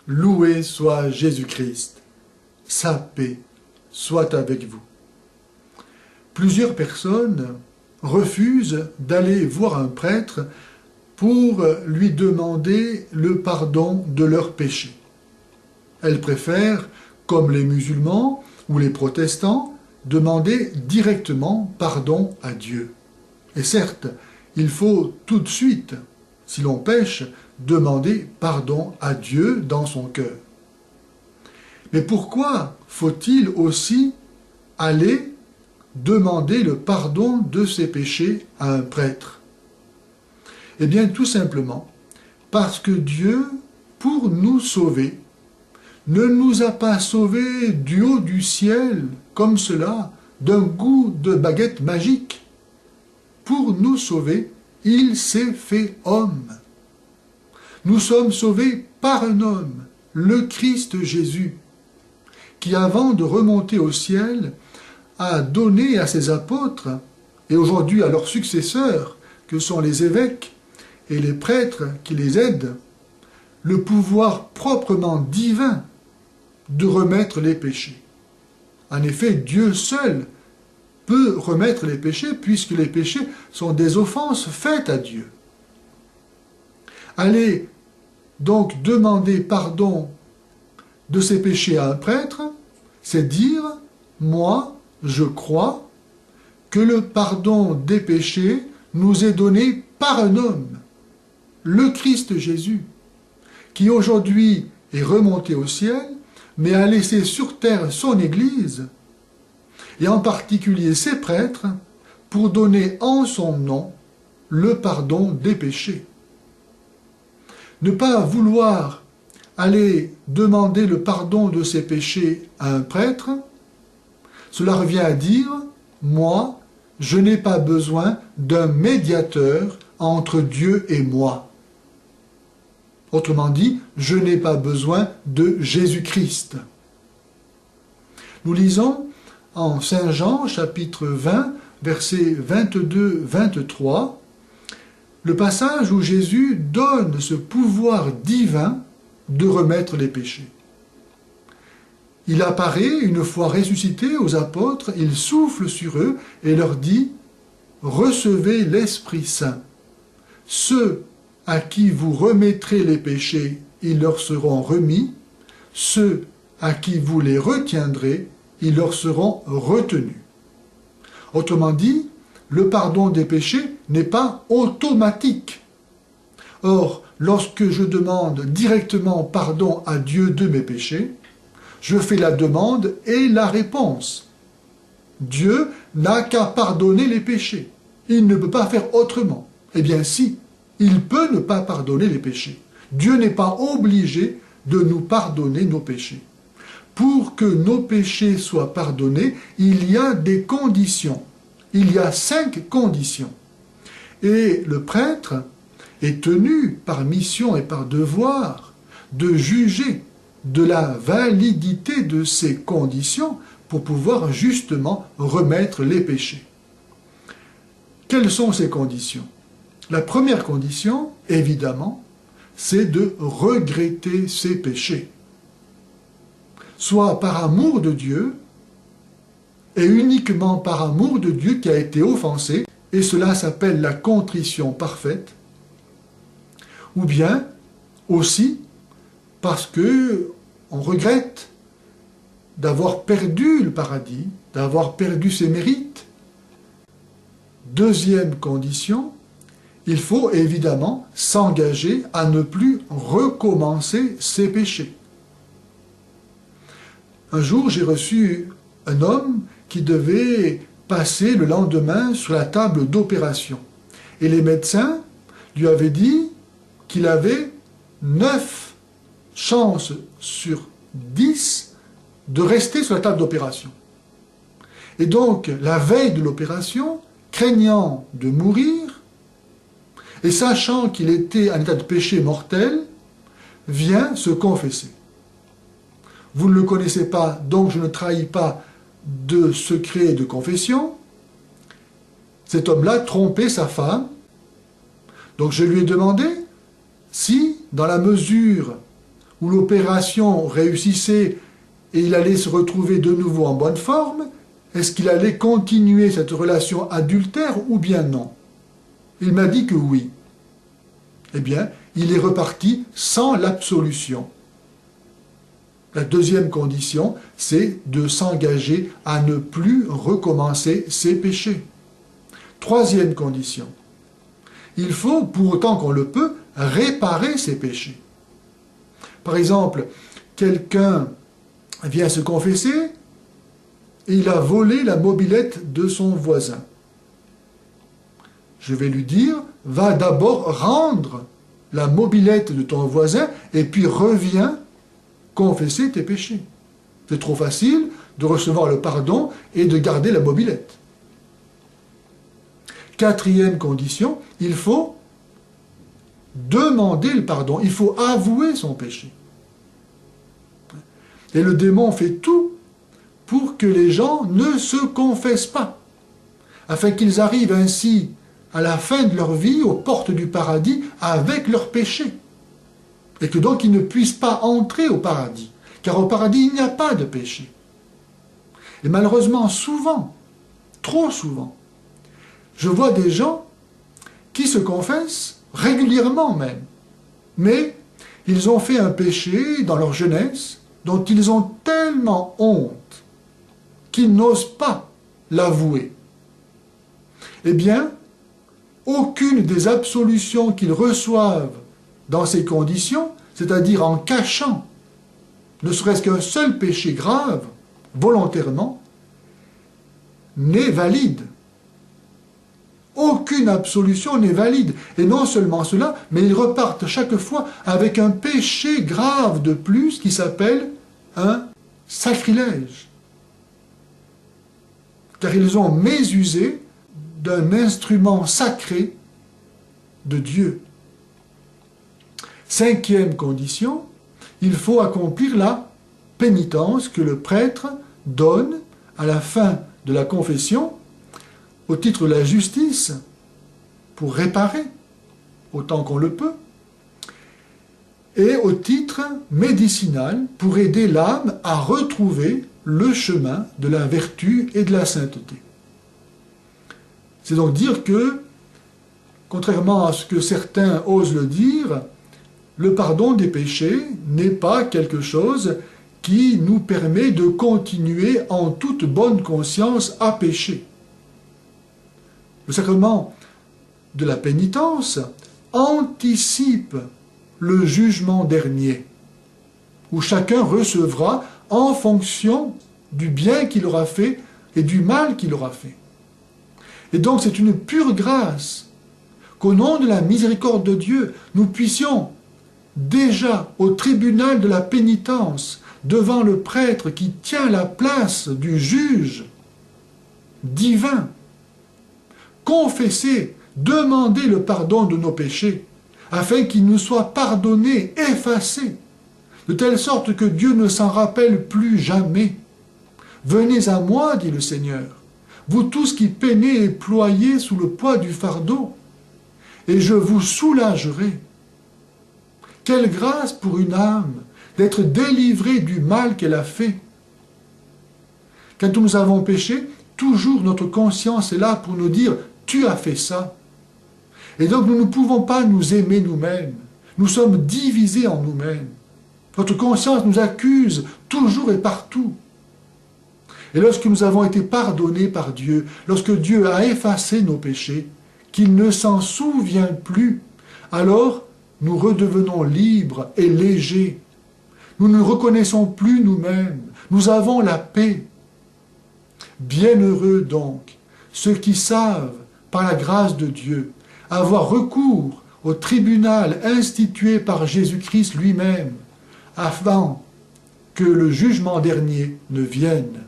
Loué soit Jésus-Christ. Sa paix soit avec vous. Plusieurs personnes refusent d'aller voir un prêtre pour lui demander le pardon de leurs péchés. Elles préfèrent, comme les musulmans ou les protestants, demander directement pardon à Dieu. Et certes, il faut tout de suite, si l'on pêche, demander pardon à Dieu dans son cœur. Mais pourquoi faut-il aussi aller demander le pardon de ses péchés à un prêtre? Eh bien, tout simplement, parce que Dieu, pour nous sauver, ne nous a pas sauvés du haut du ciel, comme cela, d'un coup de baguette magique. Pour nous sauver, il s'est fait homme. Nous sommes sauvés par un homme, le Christ Jésus, qui avant de remonter au ciel, a donné à ses apôtres, et aujourd'hui à leurs successeurs, que sont les évêques et les prêtres qui les aident, le pouvoir proprement divin de remettre les péchés. En effet, Dieu seul peut remettre les péchés, puisque les péchés sont des offenses faites à Dieu. Allez donc demander pardon de ses péchés à un prêtre, c'est dire, moi, je crois que le pardon des péchés nous est donné par un homme, le Christ Jésus, qui aujourd'hui est remonté au ciel, mais a laissé sur terre son Église, et en particulier ses prêtres, pour donner en son nom le pardon des péchés. Ne pas vouloir aller demander le pardon de ses péchés à un prêtre, cela revient à dire, moi, je n'ai pas besoin d'un médiateur entre Dieu et moi. Autrement dit, je n'ai pas besoin de Jésus-Christ. Nous lisons en Saint Jean, chapitre 20, versets 22-23, le passage où Jésus donne ce pouvoir divin de remettre les péchés. Il apparaît, une fois ressuscité aux apôtres, il souffle sur eux et leur dit « Recevez l'Esprit Saint. Ceux à qui vous remettrez les péchés, ils leur seront remis. Ceux à qui vous les retiendrez, ils leur seront retenus. » Autrement dit, le pardon des péchés n'est pas automatique. Or, lorsque je demande directement pardon à Dieu de mes péchés, je fais la demande et la réponse. Dieu n'a qu'à pardonner les péchés. Il ne peut pas faire autrement. Eh bien si, il peut ne pas pardonner les péchés. Dieu n'est pas obligé de nous pardonner nos péchés. Pour que nos péchés soient pardonnés, il y a des conditions. Il y a 5 conditions. Et le prêtre est tenu par mission et par devoir de juger de la validité de ces conditions pour pouvoir justement remettre les péchés. Quelles sont ces conditions? La première condition, évidemment, c'est de regretter ses péchés. Soit par amour de Dieu, et uniquement par amour de Dieu qui a été offensé, et cela s'appelle la contrition parfaite, ou bien aussi parce que on regrette d'avoir perdu le paradis, d'avoir perdu ses mérites. Deuxième condition, il faut évidemment s'engager à ne plus recommencer ses péchés. Un jour, j'ai reçu un homme qui devait passer le lendemain sur la table d'opération. Et les médecins lui avaient dit qu'il avait 9 chances sur 10 de rester sur la table d'opération. Et donc, la veille de l'opération, craignant de mourir, et sachant qu'il était en état de péché mortel, vient se confesser. Vous ne le connaissez pas, donc je ne trahis pas de secret de confession. Cet homme-là trompait sa femme. Donc je lui ai demandé si, dans la mesure où l'opération réussissait et il allait se retrouver de nouveau en bonne forme, est-ce qu'il allait continuer cette relation adultère ou bien non? Il m'a dit que oui. Eh bien, il est reparti sans l'absolution. La deuxième condition, c'est de s'engager à ne plus recommencer ses péchés. Troisième condition, il faut, pour autant qu'on le peut, réparer ses péchés. Par exemple, quelqu'un vient se confesser et il a volé la mobilette de son voisin. Je vais lui dire, va d'abord rendre la mobilette de ton voisin et puis reviens confesser tes péchés. C'est trop facile de recevoir le pardon et de garder la mobilette. Quatrième condition, il faut demander le pardon, il faut avouer son péché. Et le démon fait tout pour que les gens ne se confessent pas, afin qu'ils arrivent ainsi à la fin de leur vie aux portes du paradis avec leurs péchés. Et que donc ils ne puissent pas entrer au paradis, car au paradis il n'y a pas de péché. Et malheureusement, souvent, trop souvent, je vois des gens qui se confessent régulièrement même, mais ils ont fait un péché dans leur jeunesse dont ils ont tellement honte qu'ils n'osent pas l'avouer. Eh bien, aucune des absolutions qu'ils reçoivent dans ces conditions, c'est-à-dire en cachant ne serait-ce qu'un seul péché grave, volontairement, n'est valide. Aucune absolution n'est valide. Et non seulement cela, mais ils repartent chaque fois avec un péché grave de plus qui s'appelle un sacrilège. Car ils ont mésusé d'un instrument sacré de Dieu. Cinquième condition, il faut accomplir la pénitence que le prêtre donne à la fin de la confession au titre de la justice pour réparer autant qu'on le peut et au titre médicinal pour aider l'âme à retrouver le chemin de la vertu et de la sainteté. C'est donc dire que, contrairement à ce que certains osent le dire, le pardon des péchés n'est pas quelque chose qui nous permet de continuer en toute bonne conscience à pécher. Le sacrement de la pénitence anticipe le jugement dernier, où chacun recevra en fonction du bien qu'il aura fait et du mal qu'il aura fait. Et donc c'est une pure grâce qu'au nom de la miséricorde de Dieu, nous puissions déjà au tribunal de la pénitence, devant le prêtre qui tient la place du juge divin, confesser, demander le pardon de nos péchés, afin qu'ils nous soient pardonnés, effacés, de telle sorte que Dieu ne s'en rappelle plus jamais. Venez à moi, dit le Seigneur, vous tous qui peinez et ployez sous le poids du fardeau, et je vous soulagerai. Quelle grâce pour une âme d'être délivrée du mal qu'elle a fait. Quand nous avons péché, toujours notre conscience est là pour nous dire « tu as fait ça ». Et donc nous ne pouvons pas nous aimer nous-mêmes. Nous sommes divisés en nous-mêmes. Notre conscience nous accuse toujours et partout. Et lorsque nous avons été pardonnés par Dieu, lorsque Dieu a effacé nos péchés, qu'il ne s'en souvient plus, alors nous redevenons libres et légers. Nous ne reconnaissons plus nous-mêmes. Nous avons la paix. Bienheureux donc ceux qui savent, par la grâce de Dieu, avoir recours au tribunal institué par Jésus-Christ lui-même, afin que le jugement dernier ne vienne.